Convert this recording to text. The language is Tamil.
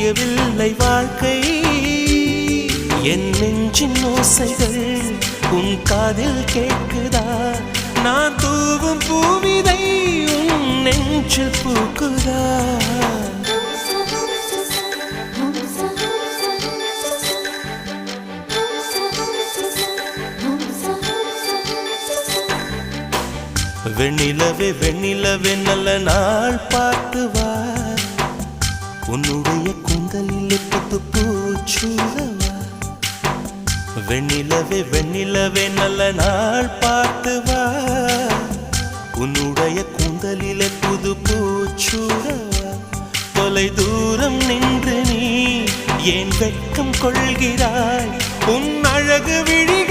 புரியவில்லை வாழ்க்கை என் நெஞ்சின் ஓசைகள் உன் காதில் கேட்குதா நான் தூவும் பூவிதை உன் நெஞ்சில் பூக்குதா வெண்ணிலவே வெண்ணிலவே நல்ல நாள் பார்த்து வா உன்னுடைய கூந்தலில் புத்து பூச்சூடவா வெண்ணிலவே வெண்ணிலவே நல்ல நாள் பார்த்து வா உன்னுடைய கூந்தலில் புது பூச்சூடவா தொலை தூரம் நின்று நீ ஏன் வெட்கம் கொள்கிறாய் உன் அழகு விழி